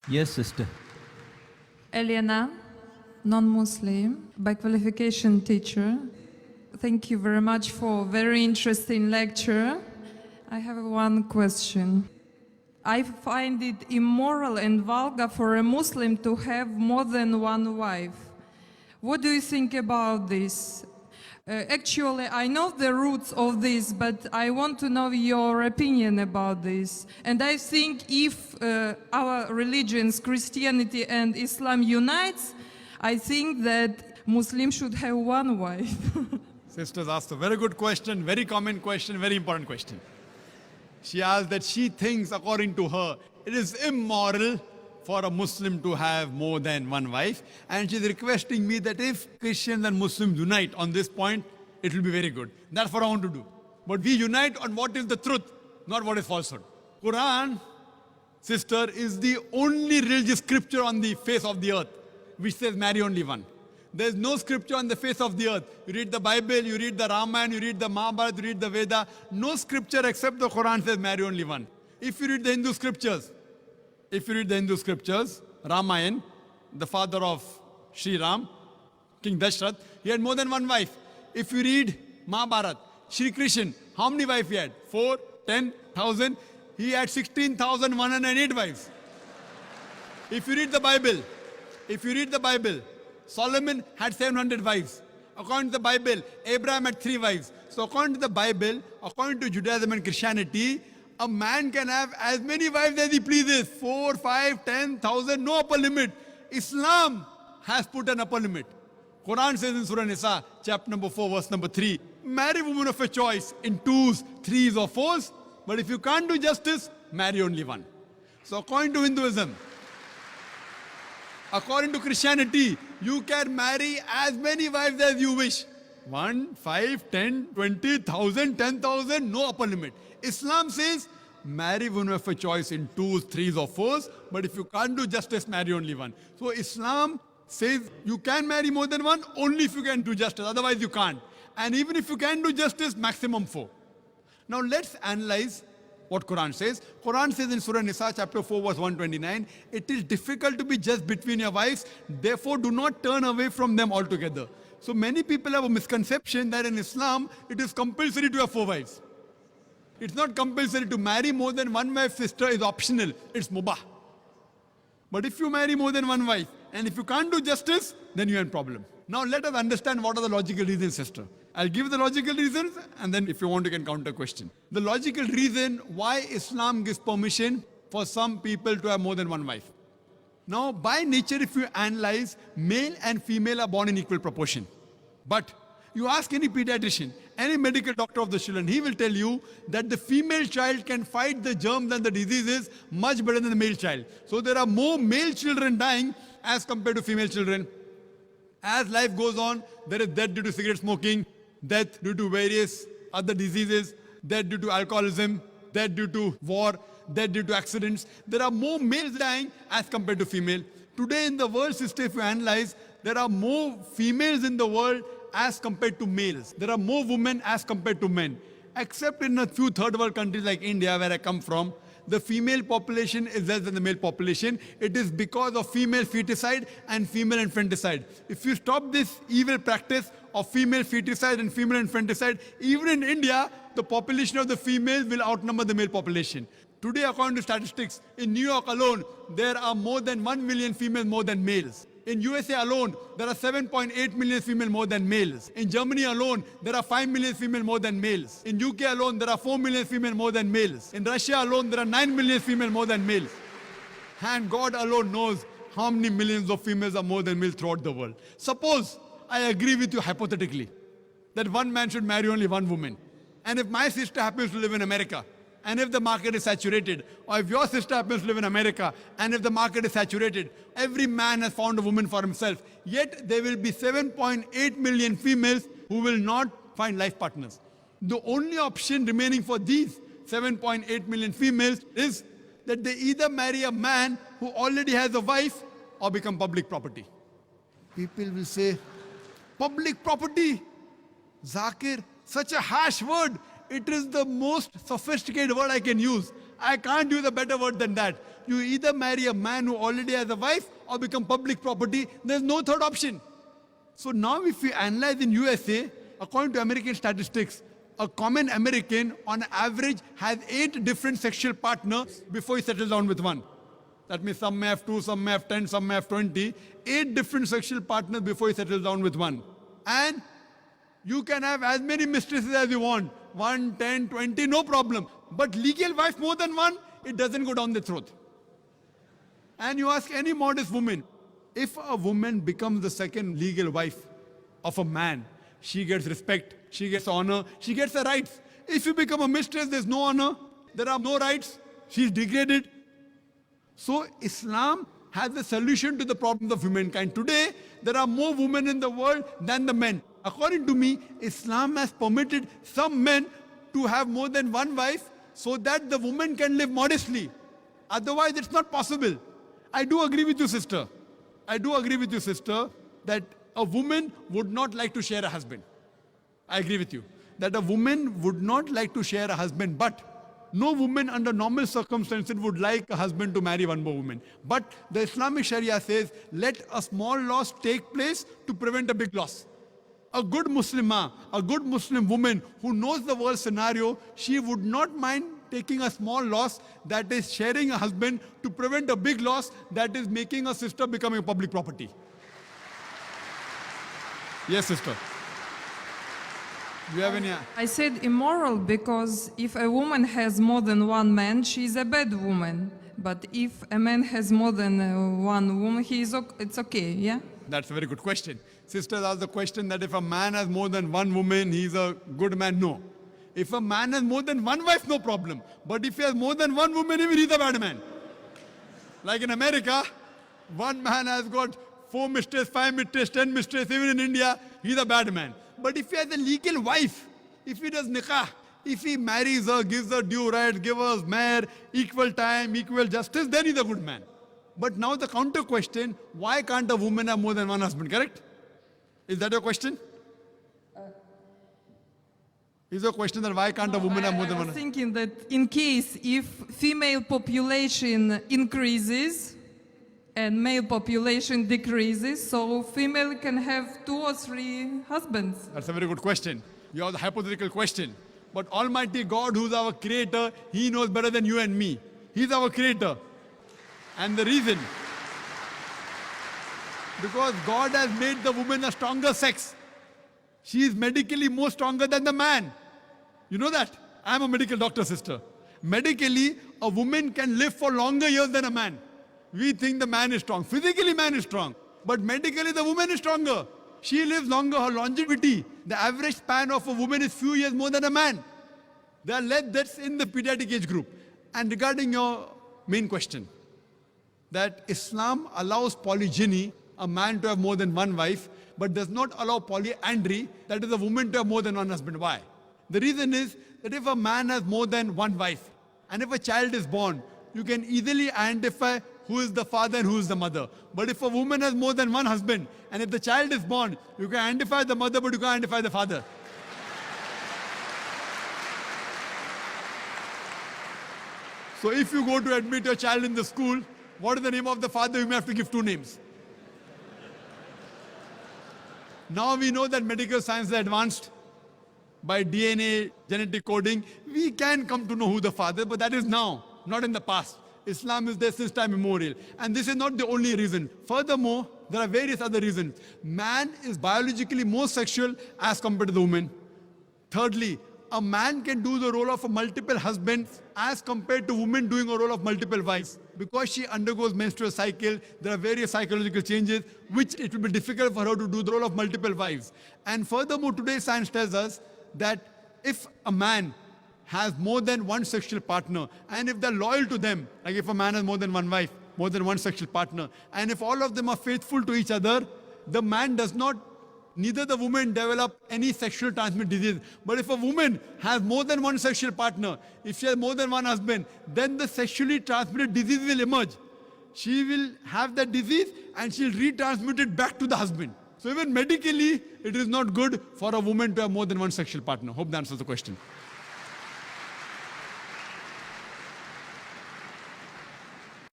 Yes, sister. Elena, non-Muslim, by qualification teacher. Thank you very much for very interesting lecture. I have one question. I find it immoral and vulgar for a Muslim to have more than one wife. What do you think about this? Actually, I know the roots of this, but I want to know your opinion about this. And I think if our religions, Christianity and Islam unites, I think that Muslims should have one wife. Sisters asked a very good question, very common question, very important question. She asked that she thinks, according to her, it is immoral for a Muslim to have more than one wife. And she's requesting me that if Christians and Muslims unite on this point, it will be very good. That's what I want to do. But we unite on what is the truth, not what is falsehood. Quran, sister, is the only religious scripture on the face of the earth which says marry only one. There is no scripture on the face of the earth. You read the Bible, you read the Ramayana, you read the Mahabharata, you read the Veda. No scripture except the Quran says marry only one. If you read the Hindu scriptures, Ramayana, the father of Sri Ram, King Dashrath, he had more than one wife. If you read Mahabharata, Shri Krishna, how many wives he had? 4, 10,000. He had 16,108 wives. If you read the Bible, Solomon had 700 wives. According to the Bible, Abraham had 3 wives. So according to the Bible, according to Judaism and Christianity, a man can have as many wives as he pleases. 4, 5, 10,000, no upper limit. Islam has put an upper limit. Quran says in Surah Nisa, chapter number 4, verse number 3, marry women of your choice in 2s, 3s or 4s. But if you can't do justice, marry only one. So according to Hinduism, according to Christianity, you can marry as many wives as you wish. 1, 5, 10, 20,000, 10,000, no upper limit. Islam says, marry women of your choice in 2s, 3s or 4s, but if you can't do justice, marry only one. So Islam says you can marry more than one only if you can do justice, otherwise you can't. And even if you can do justice, maximum 4. Now let's analyze what Quran says. Quran says in Surah Nisa chapter 4 verse 129, it is difficult to be just between your wives, therefore do not turn away from them altogether. So many people have a misconception that in Islam, it is compulsory to have 4 wives. It's not compulsory to marry more than one wife, sister, is optional. It's mubah. But if you marry more than one wife, and if you can't do justice, then you have a problem. Now let us understand what are the logical reasons, sister. I'll give the logical reasons, and then if you want, you can counter question. The logical reason why Islam gives permission for some people to have more than one wife. Now, by nature, if you analyze, male and female are born in equal proportion. But you ask any pediatrician, any medical doctor of the children, he will tell you that the female child can fight the germs and the diseases much better than the male child. So there are more male children dying as compared to female children. As life goes on, there is death due to cigarette smoking, death due to various other diseases, death due to alcoholism, death due to war, death due to accidents. There are more males dying as compared to female. Today in the world, sister, if you analyze, there are more females in the world as compared to males. There are more women as compared to men. Except in a few third world countries like India, where I come from, the female population is less than the male population. It is because of female feticide and female infanticide. If you stop this evil practice of female feticide and female infanticide, even in India, the population of the females will outnumber the male population. Today, according to statistics, in New York alone, there are more than 1 million females more than males. In USA alone, there are 7.8 million females more than males. In Germany alone, there are 5 million females more than males. In UK alone, there are 4 million females more than males. In Russia alone, there are 9 million females more than males. And God alone knows how many millions of females are more than males throughout the world. Suppose I agree with you hypothetically that one man should marry only one woman. And if my sister happens to live in America, and if the market is saturated, or if your sister happens to live in America, and if the market is saturated, every man has found a woman for himself. Yet there will be 7.8 million females who will not find life partners. The only option remaining for these 7.8 million females is that they either marry a man who already has a wife or become public property. People will say, public property? Zakir, such a harsh word. It is the most sophisticated word I can use. I can't use a better word than that. You either marry a man who already has a wife or become public property. There's no third option. So now if we analyze in USA, according to American statistics, a common American on average has 8 different sexual partners before he settles down with one. That means some may have 2, some may have 10, some may have 20. 8 different sexual partners before he settles down with one. And you can have as many mistresses as you want. 1, 10, 20, no problem. But legal wife more than one, it doesn't go down the throat. And you ask any modest woman, if a woman becomes the second legal wife of a man, she gets respect, she gets honor, she gets the rights. If you become a mistress, there's no honor, there are no rights, she's degraded. So Islam has the solution to the problems of humankind. Today, there are more women in the world than the men. According to me, Islam has permitted some men to have more than one wife so that the woman can live modestly. Otherwise, it's not possible. I do agree with you, sister. I do agree with you, sister, that a woman would not like to share a husband. I agree with you. That a woman would not like to share a husband, but no woman under normal circumstances would like a husband to marry one more woman. But the Islamic Sharia says, let a small loss take place to prevent a big loss. A good Muslimah, a good Muslim woman who knows the world scenario, she would not mind taking a small loss, that is sharing a husband, to prevent a big loss, that is making a sister becoming a public property. Yes, sister. Do you have any? I said immoral because if a woman has more than one man, she is a bad woman. But if a man has more than one woman, it's okay, yeah? That's a very good question. Sisters asked the question that if a man has more than one woman, he's a good man. No. If a man has more than one wife, no problem. But if he has more than one woman, even he's a bad man. Like in America, one man has got 4 mistresses, 5 mistresses, 10 mistresses. Even in India, he's a bad man. But if he has a legal wife, if he does nikah, if he marries her, gives her due rights, gives her mahr, equal time, equal justice, then he's a good man. But now the counter question, why can't a woman have more than one husband, correct? Is that your question? Is your question that why can't a woman have more than one I was husband? thinking that in case if female population increases and male population decreases, so female can have 2 or 3 husbands. That's a very good question. You have the hypothetical question. But Almighty God, who's our creator, He knows better than you and me. He's our creator. And the reason, because God has made the woman a stronger sex. She is medically more stronger than the man. You know that? I'm a medical doctor, sister. Medically, a woman can live for longer years than a man. We think the man is strong. Physically, man is strong. But medically, the woman is stronger. She lives longer. Her longevity, the average span of a woman is few years more than a man. There are less deaths in the pediatric age group. And regarding your main question, that Islam allows polygyny, a man to have more than one wife, but does not allow polyandry, that is a woman to have more than one husband. Why? The reason is that if a man has more than one wife, and if a child is born, you can easily identify who is the father and who is the mother. But if a woman has more than one husband, and if the child is born, you can identify the mother, but you can't identify the father. So if you go to admit your child in the school, what is the name of the father? You may have to give 2 names. Now we know that medical science is advanced. By DNA, genetic coding, we can come to know who the father is, but that is now, not in the past. Islam is there since time immemorial. And this is not the only reason. Furthermore, there are various other reasons. Man is biologically more sexual as compared to the woman. Thirdly, a man can do the role of a multiple husband as compared to women doing a role of multiple wives. Because she undergoes menstrual cycle, there are various psychological changes which it will be difficult for her to do the role of multiple wives. And furthermore, today's science tells us that if a man has more than one sexual partner, and if they're loyal to them, like if a man has more than one wife, more than one sexual partner, and if all of them are faithful to each other, the man does not, neither the woman develop any sexual transmitted disease. But if a woman has more than one sexual partner, if she has more than one husband, then the sexually transmitted disease will emerge. She will have that disease and she'll retransmit it back to the husband. So even medically, it is not good for a woman to have more than one sexual partner. Hope that answers the question.